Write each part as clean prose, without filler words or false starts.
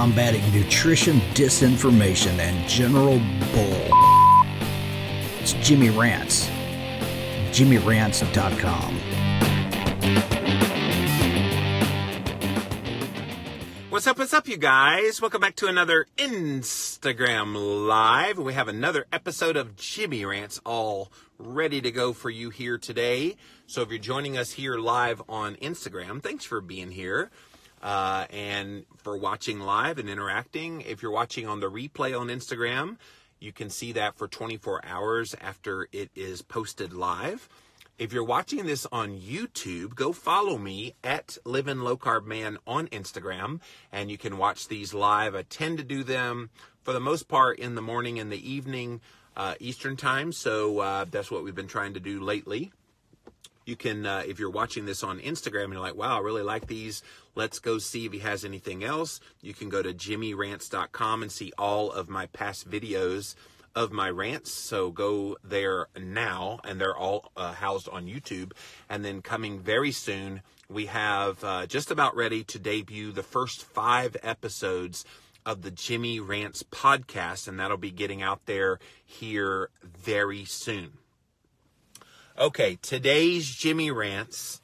combating nutrition disinformation and general bull. It's Jimmy Rants. JimmyRants.com. What's up, you guys? Welcome back to another Instagram Live. We have another episode of Jimmy Rants all ready to go for you here today. So if you're joining us here live on Instagram, thanks for being here and for watching live and interacting. If you're watching on the replay on Instagram, you can see that for 24 hours after it is posted live. If you're watching this on YouTube, go follow me at Livin' Low Carb Man on Instagram, and you can watch these live. I tend to do them, for the most part, in the morning and the evening, Eastern time, so that's what we've been trying to do lately. You can, if you're watching this on Instagram and you're like, wow, I really like these, let's go see if he has anything else. You can go to JimmyRants.com and see all of my past videos of my rants, so go there now, and they're all housed on YouTube. And then coming very soon, we have just about ready to debut the first 5 episodes of the Jimmy Rants podcast, and that'll be getting out there here very soon. Okay, today's Jimmy Rants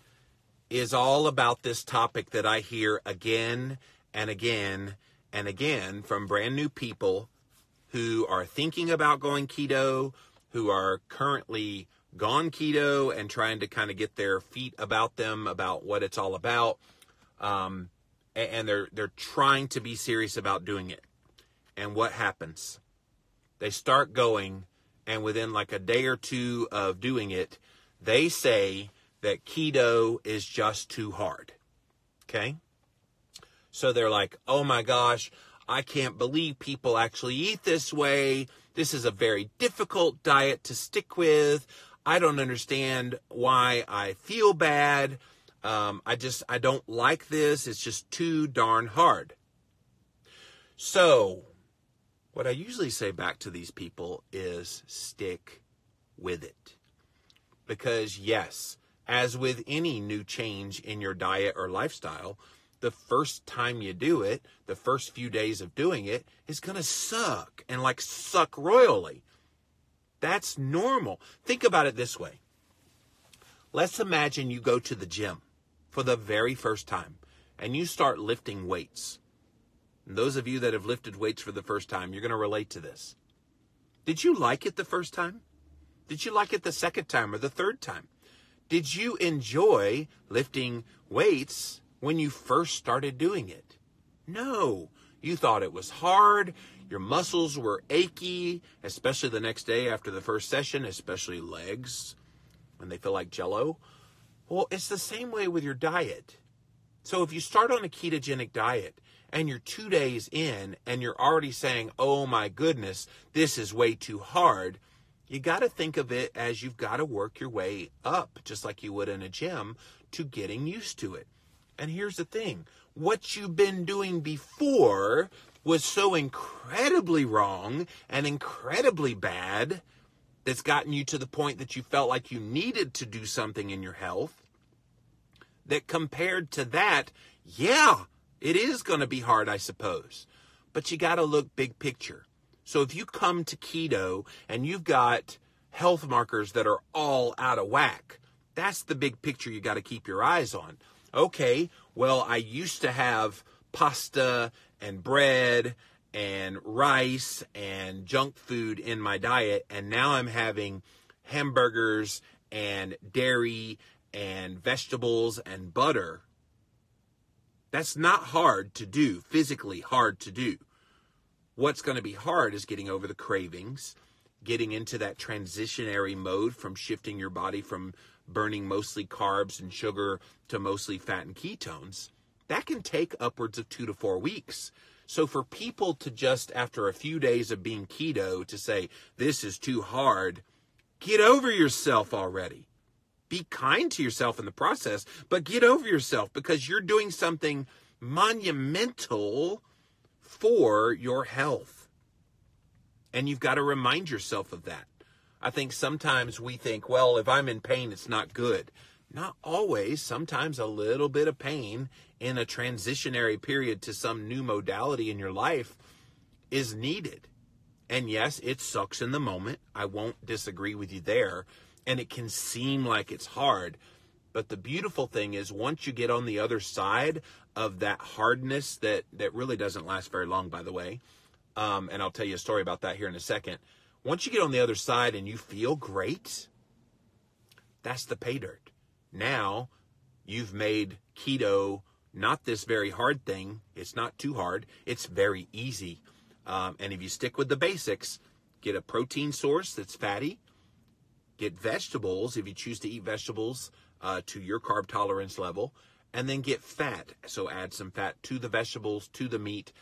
is all about this topic that I hear again and again and again from brand new people who are thinking about going keto, who are currently gone keto and trying to kind of get their feet about them, about what it's all about. And they're trying to be serious about doing it. And what happens? They start going, and within like a day or two of doing it, they say that keto is just too hard. Okay? So they're like, oh my gosh, I can't believe people actually eat this way. This is a very difficult diet to stick with. I don't understand why I feel bad. I don't like this. It's just too darn hard. So what I usually say back to these people is stick with it. Because yes, as with any new change in your diet or lifestyle, the first time you do it, the first few days of doing it, is going to suck, and like suck royally. That's normal. Think about it this way. Let's imagine you go to the gym for the very first time and you start lifting weights. And those of you that have lifted weights for the first time, you're going to relate to this. Did you like it the first time? Did you like it the second time or the third time? Did you enjoy lifting weights when you first started doing it? No. You thought it was hard. Your muscles were achy, especially the next day after the first session, especially legs when they feel like Jell-O. Well, it's the same way with your diet. So if you start on a ketogenic diet and you're 2 days in and you're already saying, oh my goodness, this is way too hard, you got to think of it as you've got to work your way up, just like you would in a gym, to getting used to it. And here's the thing. What you've been doing before was so incredibly wrong and incredibly bad that's gotten you to the point that you felt like you needed to do something in your health, that compared to that, yeah, it is going to be hard, I suppose. But you got to look big picture. So if you come to keto and you've got health markers that are all out of whack, that's the big picture you got to keep your eyes on. Okay, well, I used to have pasta and bread and rice and junk food in my diet, and now I'm having hamburgers and dairy and vegetables and butter. That's not hard to do, physically hard to do. What's going to be hard is getting over the cravings, getting into that transitionary mode from shifting your body from burning mostly carbs and sugar to mostly fat and ketones. That can take upwards of 2 to 4 weeks. So for people to just, after a few days of being keto, to say, this is too hard, get over yourself already. Be kind to yourself in the process, but get over yourself, because you're doing something monumental for your health. And you've got to remind yourself of that. I think sometimes we think, well, if I'm in pain, it's not good. Not always. Sometimes a little bit of pain in a transitionary period to some new modality in your life is needed. And yes, it sucks in the moment. I won't disagree with you there. And it can seem like it's hard. But the beautiful thing is once you get on the other side of that hardness that really doesn't last very long, by the way, and I'll tell you a story about that here in a second. Once you get on the other side and you feel great, that's the pay dirt. Now you've made keto not this very hard thing. It's not too hard. It's very easy. And if you stick with the basics, get a protein source that's fatty, get vegetables if you choose to eat vegetables to your carb tolerance level, and then get fat. So add some fat to the vegetables, to the meat,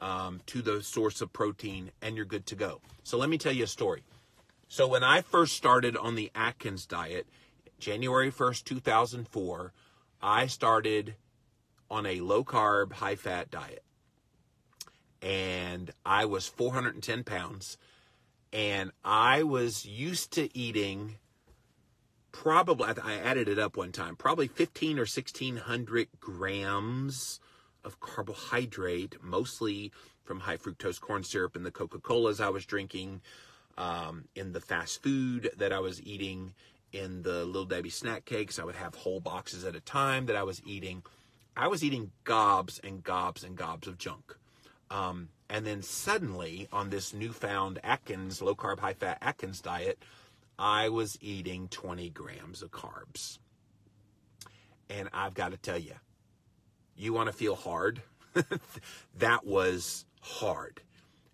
to the source of protein, and you're good to go. So let me tell you a story. So when I first started on the Atkins diet, January 1st, 2004, I started on a low-carb, high-fat diet. And I was 410 pounds. And I was used to eating probably, I added it up one time, probably 1,500 or 1,600 grams of carbohydrate, mostly from high fructose corn syrup in the Coca-Colas I was drinking, in the fast food that I was eating, in the Little Debbie snack cakes. I would have whole boxes at a time that I was eating. I was eating gobs and gobs and gobs of junk. And then suddenly on this newfound Atkins, low carb, high fat Atkins diet, I was eating 20 grams of carbs. And I've got to tell you, you want to feel hard? That was hard.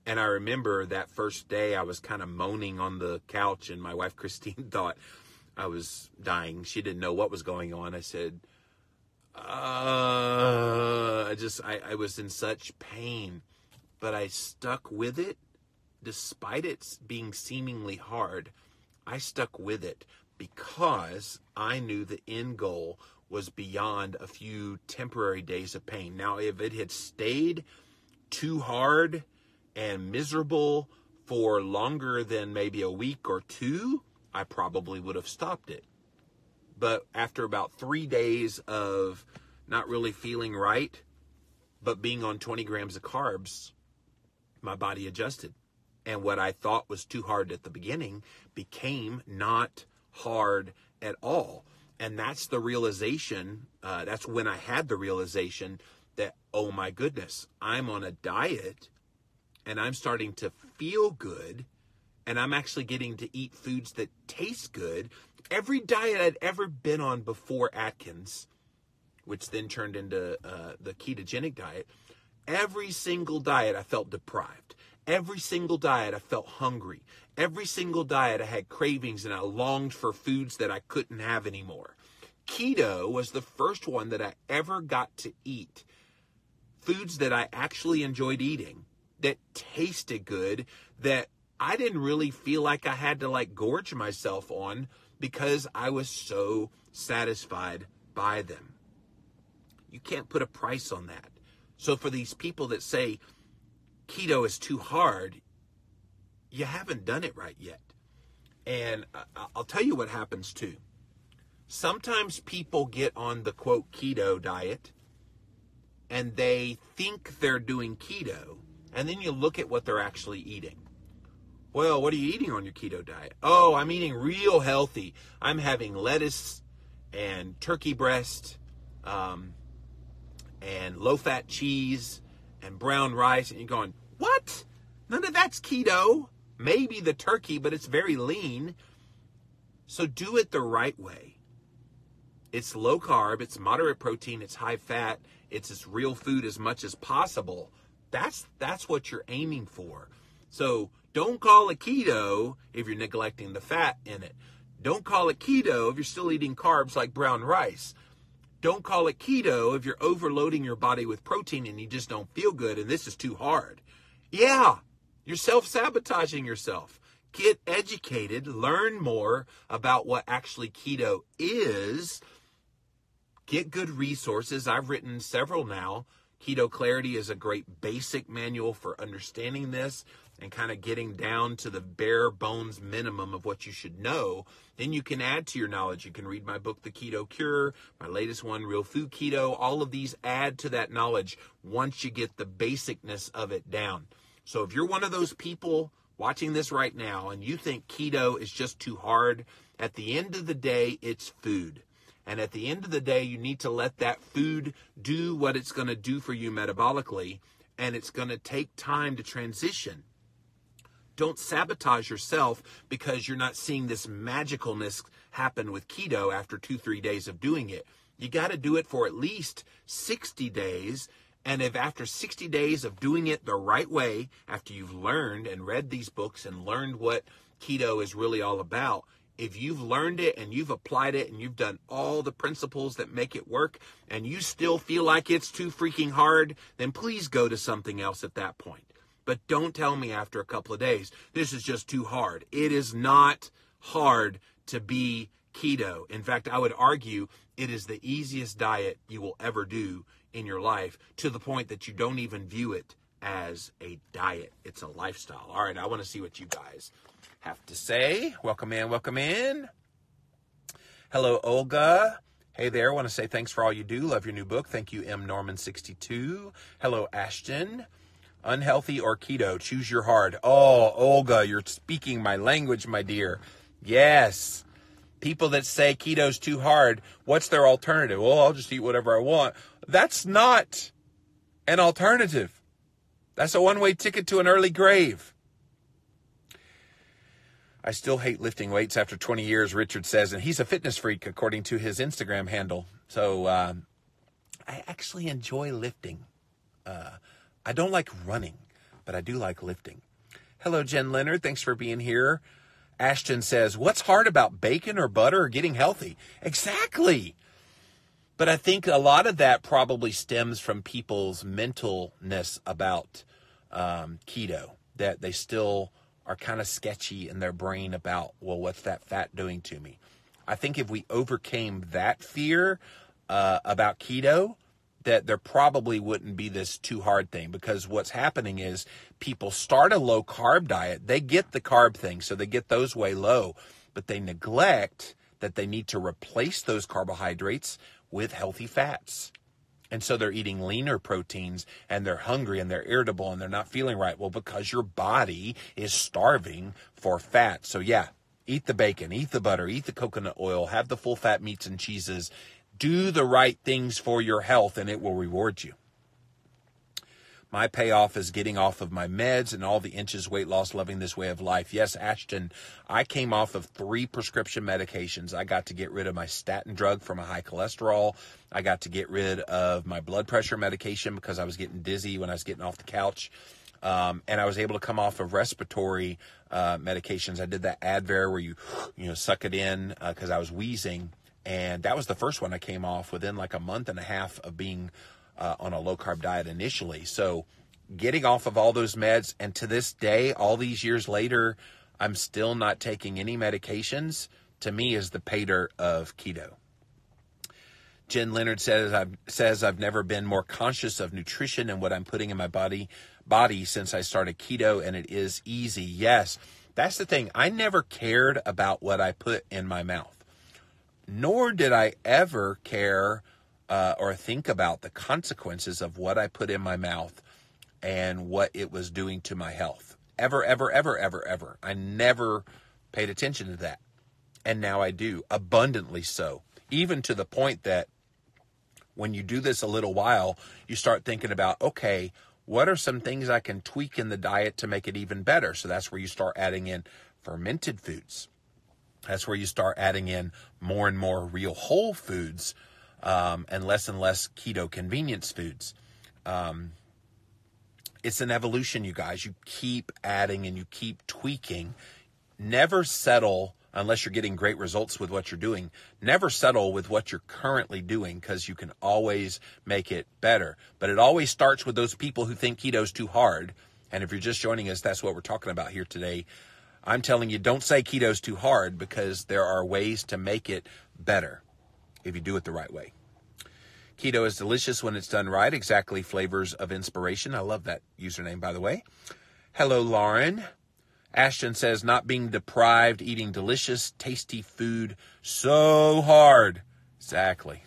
And I remember that first day I was kind of moaning on the couch and my wife Christine thought I was dying. She didn't know what was going on. I said, I was in such pain, but I stuck with it despite it being seemingly hard. I stuck with it because I knew the end goal was beyond a few temporary days of pain. Now, if it had stayed too hard and miserable for longer than maybe a week or two, I probably would have stopped it. But after about 3 days of not really feeling right, but being on 20 grams of carbs, my body adjusted. And what I thought was too hard at the beginning became not hard at all. And that's the realization, that's when I had the realization that, oh my goodness, I'm on a diet and I'm starting to feel good. And I'm actually getting to eat foods that taste good. Every diet I'd ever been on before Atkins, which then turned into the ketogenic diet, every single diet I felt deprived. Every single diet I felt hungry. Every single diet I had cravings and I longed for foods that I couldn't have anymore. Keto was the first one that I ever got to eat foods that I actually enjoyed eating, that tasted good, that I didn't really feel like I had to gorge myself on because I was so satisfied by them. You can't put a price on that. So for these people that say keto is too hard, you haven't done it right yet. And I'll tell you what happens too. Sometimes people get on the quote keto diet and they think they're doing keto, and then you look at what they're actually eating. Well, what are you eating on your keto diet? Oh, I'm eating real healthy. I'm having lettuce and turkey breast and low-fat cheese and brown rice. And you're going, what? None of that's keto. Maybe the turkey, but it's very lean. So do it the right way. It's low carb, it's moderate protein, it's high fat, it's as real food as much as possible. That's what you're aiming for. So don't call it keto if you're neglecting the fat in it. Don't call it keto if you're still eating carbs like brown rice. Don't call it keto if you're overloading your body with protein and you just don't feel good and this is too hard. Yeah, you're self-sabotaging yourself. Get educated, learn more about what actually keto is. Get good resources. I've written several now. Keto Clarity is a great basic manual for understanding this and kind of getting down to the bare bones minimum of what you should know. Then you can add to your knowledge. You can read my book, The Keto Cure, my latest one, Real Food Keto. All of these add to that knowledge once you get the basicness of it down. So if you're one of those people watching this right now and you think keto is just too hard, at the end of the day, it's food. And at the end of the day, you need to let that food do what it's going to do for you metabolically, and it's going to take time to transition. Don't sabotage yourself because you're not seeing this magicalness happen with keto after 2-3 days of doing it. You got to do it for at least 60 days. And if after 60 days of doing it the right way, after you've learned and read these books and learned what keto is really all about, if you've learned it and you've applied it and you've done all the principles that make it work and you still feel like it's too freaking hard, then please go to something else at that point. But don't tell me after a couple of days, this is just too hard. It is not hard to be keto. In fact, I would argue it is the easiest diet you will ever do in your life, to the point that you don't even view it as a diet. It's a lifestyle. All right, I want to see what you guys have to say. Welcome in, welcome in. Hello, Olga. Hey there, I want to say thanks for all you do. Love your new book. Thank you, M. Norman62. Hello, Ashton. Unhealthy or keto? Choose your heart. Oh, Olga, you're speaking my language, my dear. Yes. People that say keto's too hard, what's their alternative? Well, I'll just eat whatever I want. That's not an alternative. That's a one-way ticket to an early grave. I still hate lifting weights after 20 years, Richard says, and he's a fitness freak according to his Instagram handle. So I actually enjoy lifting. I don't like running, but I do like lifting. Hello, Jen Leonard. Thanks for being here. Ashton says, what's hard about bacon or butter or getting healthy? Exactly. But I think a lot of that probably stems from people's mentalness about keto, that they still are kind of sketchy in their brain about, well, what's that fat doing to me? I think if we overcame that fear about keto, that there probably wouldn't be this too hard thing, because what's happening is people start a low carb diet. They get the carb thing, so they get those way low, but they neglect that they need to replace those carbohydrates with healthy fats. And so they're eating leaner proteins and they're hungry and they're irritable and they're not feeling right. Well, because your body is starving for fat. So yeah, eat the bacon, eat the butter, eat the coconut oil, have the full fat meats and cheeses. Do the right things for your health and it will reward you. My payoff is getting off of my meds and all the inches weight loss, loving this way of life. Yes, Ashton, I came off of 3 prescription medications. I got to get rid of my statin drug for my high cholesterol. I got to get rid of my blood pressure medication because I was getting dizzy when I was getting off the couch. And I was able to come off of respiratory medications. I did that Advair where you suck it in because I was wheezing. And that was the first one I came off within like a month and a half of being on a low-carb diet initially. So getting off of all those meds, and to this day, all these years later, I'm still not taking any medications, to me is the pay dirt of keto. Jen Leonard says I've never been more conscious of nutrition and what I'm putting in my body since I started keto, and it is easy. Yes, that's the thing. I never cared about what I put in my mouth, nor did I ever care or think about the consequences of what I put in my mouth and what it was doing to my health. Ever. I never paid attention to that. And now I do, abundantly so. Even to the point that when you do this a little while, you start thinking about, okay, what are some things I can tweak in the diet to make it even better? So that's where you start adding in fermented foods. That's where you start adding in more and more real whole foods, and less keto convenience foods. It's an evolution, you guys. You keep adding and you keep tweaking. Never settle, unless you're getting great results with what you're doing. Never settle with what you're currently doing, because you can always make it better. But it always starts with those people who think keto's too hard. And if you're just joining us, that's what we're talking about here today. I'm telling you, don't say keto's too hard, because there are ways to make it better if you do it the right way. Keto is delicious when it's done right. Exactly. Flavors of inspiration. I love that username, by the way. Hello, Lauren. Ashton says, not being deprived, eating delicious, tasty food so hard. Exactly.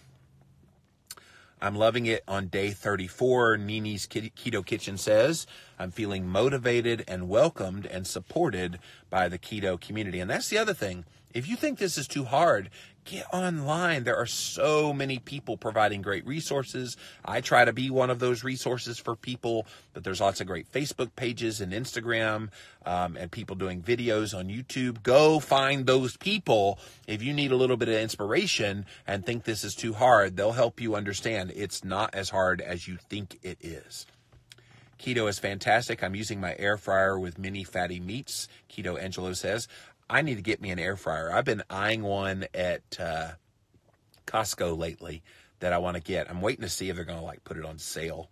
I'm loving it on day 34. Nini's Keto Kitchen says, I'm feeling motivated and welcomed and supported by the keto community. And that's the other thing. If you think this is too hard, get online. There are so many people providing great resources. I try to be one of those resources for people, but there's lots of great Facebook pages and Instagram and people doing videos on YouTube. Go find those people. If you need a little bit of inspiration and think this is too hard, they'll help you understand it's not as hard as you think it is. Keto is fantastic. I'm using my air fryer with mini fatty meats. Keto Angelo says, I need to get me an air fryer. I've been eyeing one at Costco lately that I want to get. I'm waiting to see if they're going to put it on sale.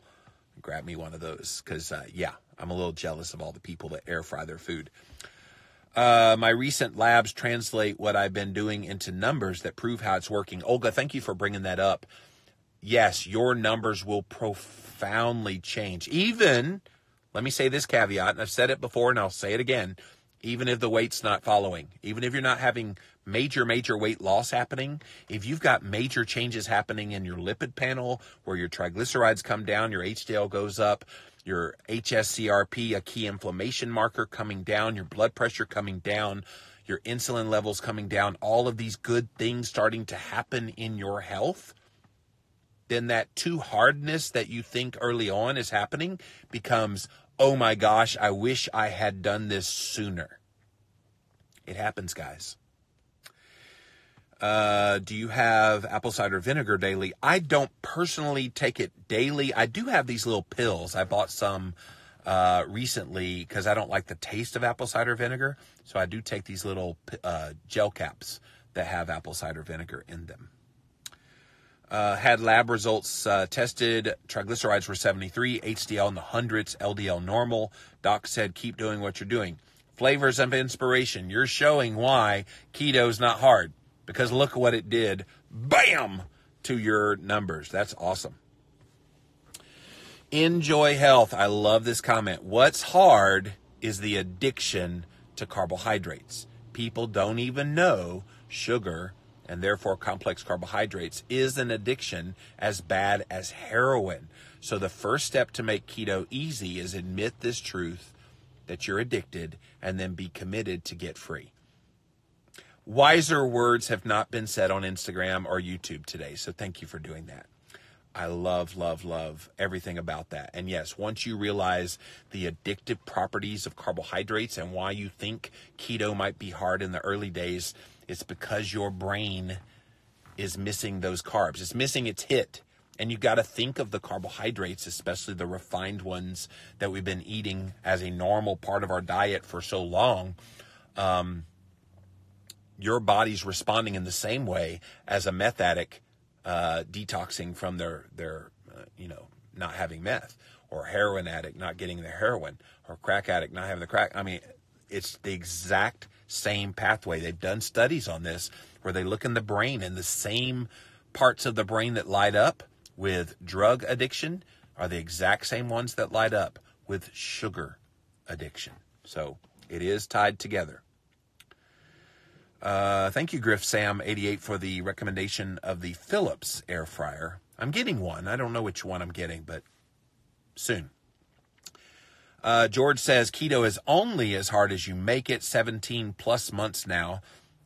Grab me one of those because, I'm a little jealous of all the people that air fry their food. My recent labs translate what I've been doing into numbers that prove how it's working. Olga, thank you for bringing that up. Yes, your numbers will profoundly change. Even, let me say this caveat, and I've said it before and I'll say it again, even if the weight's not following, even if you're not having major weight loss happening, if you've got major changes happening in your lipid panel where your triglycerides come down, your HDL goes up, your HSCRP, a key inflammation marker, coming down, your blood pressure coming down, your insulin levels coming down, all of these good things starting to happen in your health, then that too hardness that you think early on is happening becomes, oh my gosh, I wish I had done this sooner. It happens, guys. Do you have apple cider vinegar daily? I don't personally take it daily. I do have these little pills. I bought some recently because I don't like the taste of apple cider vinegar. So I do take these little gel caps that have apple cider vinegar in them. Had lab results tested. Triglycerides were 73, HDL in the hundreds, LDL normal. Doc said, keep doing what you're doing. Flavors of inspiration. You're showing why keto's not hard. Because look at what it did. Bam! To your numbers. That's awesome. Enjoy health. I love this comment. What's hard is the addiction to carbohydrates. People don't even know sugar and therefore complex carbohydrates is an addiction as bad as heroin. So the first step to make keto easy is admit this truth that you're addicted and then be committed to get free. Wiser words have not been said on Instagram or YouTube today, so thank you for doing that. I love everything about that. And yes, once you realize the addictive properties of carbohydrates and why you think keto might be hard in the early days, it's because your brain is missing those carbs. It's missing its hit. And you got to think of the carbohydrates, especially the refined ones that we've been eating as a normal part of our diet for so long. Your body's responding in the same way as a meth addict detoxing from their not having meth, or heroin addict not getting their heroin, or crack addict not having the crack. I mean, it's the exact same pathway. They've done studies on this where they look in the brain, and the same parts of the brain that light up with drug addiction are the exact same ones that light up with sugar addiction. So it is tied together. Thank you, Griff Sam 88 for the recommendation of the Philips air fryer. I'm getting one. I don't know which one I'm getting, but soon. George says keto is only as hard as you make it. 17 plus months now,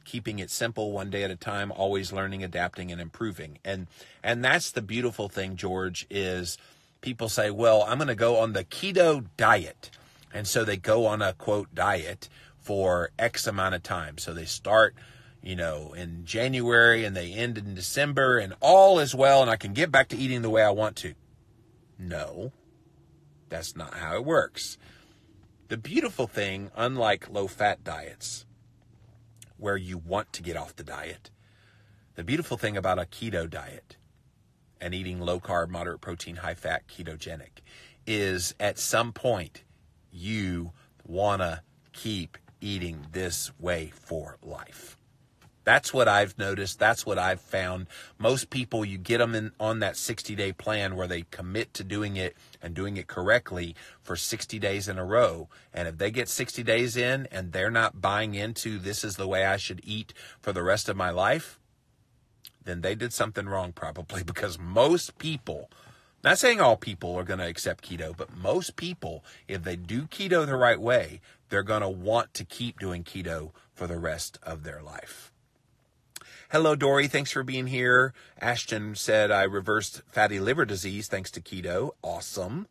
keeping it simple, one day at a time, always learning, adapting, and improving. And that's the beautiful thing, George, is people say, well, I'm going to go on the keto diet. And so they go on a, quote, diet for X amount of time. So they start, in January and they end in December and all is well and I can get back to eating the way I want to. No, that's not how it works. The beautiful thing, unlike low-fat diets where you want to get off the diet, the beautiful thing about a keto diet and eating low-carb, moderate protein, high-fat, ketogenic is at some point you want to keep eating this way for life. That's what I've noticed. That's what I've found. Most people, you get them on that 60-day plan where they commit to doing it and doing it correctly for 60 days in a row. And if they get 60 days in and they're not buying into this is the way I should eat for the rest of my life, then they did something wrong probably, because most people, not saying all people are going to accept keto, but most people, if they do keto the right way, they're going to want to keep doing keto for the rest of their life. Hello, Dory. Thanks for being here. Ashton said, I reversed fatty liver disease thanks to keto. Awesome.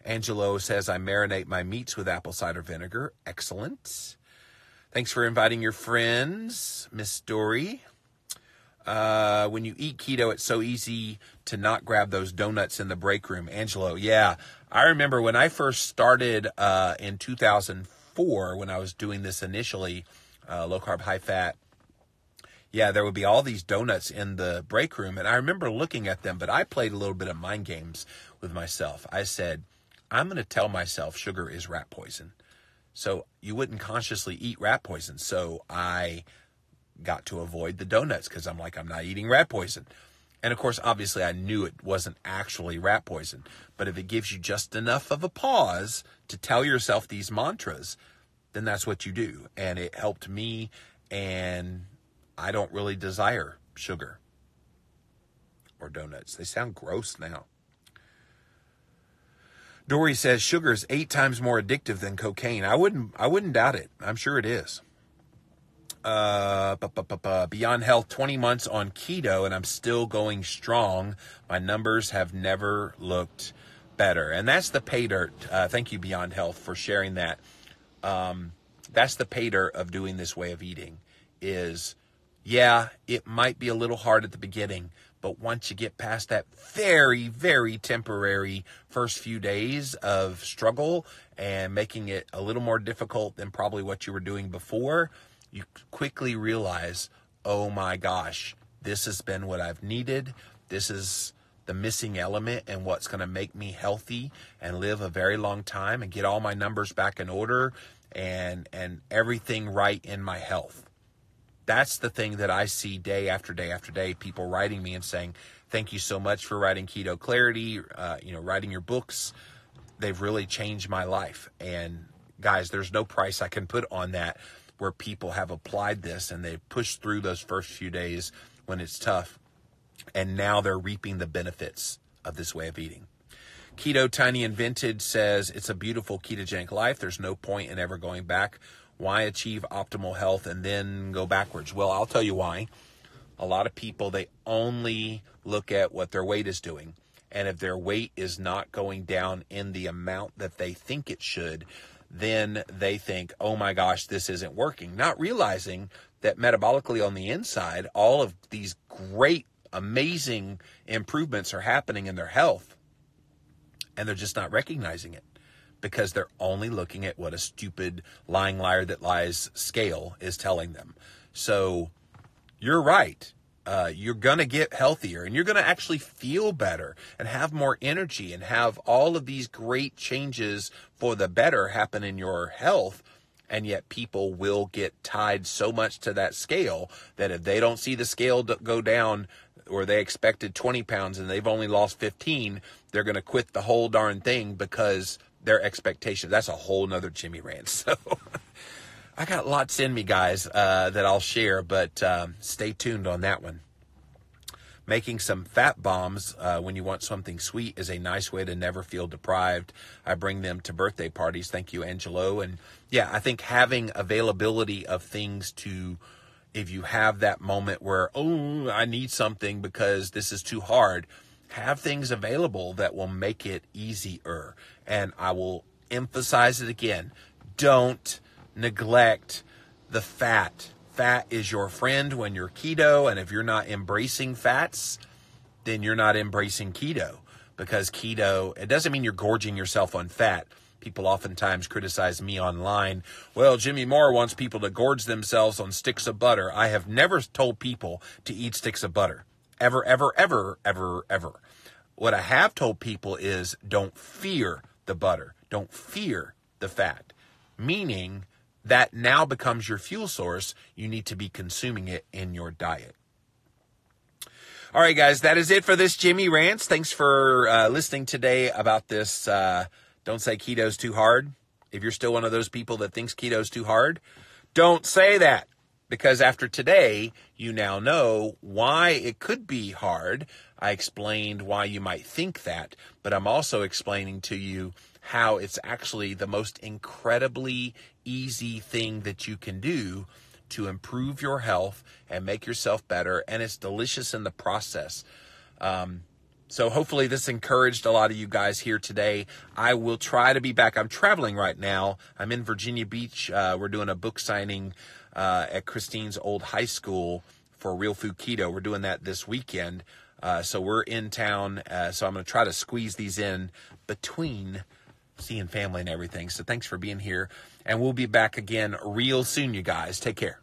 Angelo says, I marinate my meats with apple cider vinegar. Excellent. Thanks for inviting your friends, Miss Dory. When you eat keto, it's so easy to not grab those donuts in the break room. Angelo, yeah. I remember when I first started in 2004, when I was doing this initially, low carb, high fat. Yeah, there would be all these donuts in the break room, and I remember looking at them, but I played a little bit of mind games with myself. I said, I'm going to tell myself sugar is rat poison. So you wouldn't consciously eat rat poison. So I got to avoid the donuts because I'm like, I'm not eating rat poison. And of course, obviously, I knew it wasn't actually rat poison. But if it gives you just enough of a pause to tell yourself these mantras, then that's what you do. And it helped me, and I don't really desire sugar or donuts. They sound gross now. Dory says sugar is 8 times more addictive than cocaine. I wouldn't doubt it. I'm sure it is. Beyond Health, 20 months on keto, and I'm still going strong. My numbers have never looked better. And that's the pay dirt. Thank you, Beyond Health, for sharing that. That's the pay dirt of doing this way of eating is, yeah, it might be a little hard at the beginning, but once you get past that very, very temporary first few days of struggle and making it a little more difficult than probably what you were doing before, you quickly realize, oh my gosh, this has been what I've needed. This is the missing element and what's going to make me healthy and live a very long time and get all my numbers back in order and everything right in my health. That's the thing that I see day after day after day, people writing me and saying, thank you so much for writing Keto Clarity, writing your books. They've really changed my life. And guys, there's no price I can put on that, where people have applied this and they pushed through those first few days when it's tough. And now they're reaping the benefits of this way of eating. Keto Tiny Invented says, it's a beautiful ketogenic life. There's no point in ever going back. Why achieve optimal health and then go backwards? Well, I'll tell you why. A lot of people, they only look at what their weight is doing. And if their weight is not going down in the amount that they think it should, then they think, oh my gosh, this isn't working. Not realizing that metabolically on the inside, all of these great, amazing improvements are happening in their health. And they're just not recognizing it, because they're only looking at what a stupid lying liar that lies scale is telling them. So you're right. You're going to get healthier, and you're going to actually feel better and have more energy and have all of these great changes for the better happen in your health. And yet people will get tied so much to that scale that if they don't see the scale go down, or they expected 20 pounds and they've only lost 15, they're going to quit the whole darn thing because their expectation. That's a whole nother Jimmy rant. So I got lots in me, guys, that I'll share, but stay tuned on that one. Making some fat bombs when you want something sweet is a nice way to never feel deprived. I bring them to birthday parties. Thank you, Angelo. And yeah, I think having availability of things to, if you have that moment where, oh, I need something because this is too hard, have things available that will make it easier. And I will emphasize it again. Don't neglect the fat. Fat is your friend when you're keto. And if you're not embracing fats, then you're not embracing keto. Because keto, it doesn't mean you're gorging yourself on fat. People oftentimes criticize me online. Well, Jimmy Moore wants people to gorge themselves on sticks of butter. I have never told people to eat sticks of butter. Ever, ever, ever, ever, ever. What I have told people is don't fear the butter. Don't fear the fat. Meaning, that now becomes your fuel source, you need to be consuming it in your diet. All right, guys, that is it for this Jimmy Rants. Thanks for listening today about this don't say keto's too hard. If you're still one of those people that thinks keto's too hard, don't say that. Because after today, you now know why it could be hard. I explained why you might think that, but I'm also explaining to you how it's actually the most incredibly easy thing that you can do to improve your health and make yourself better, and it's delicious in the process. So hopefully this encouraged a lot of you guys here today. I will try to be back. I'm traveling right now. I'm in Virginia Beach. We're doing a book signing at Christine's old high school for Real Food Keto. We're doing that this weekend. So we're in town. So I'm going to try to squeeze these in between seeing family and everything. So thanks for being here. And we'll be back again real soon, you guys. Take care.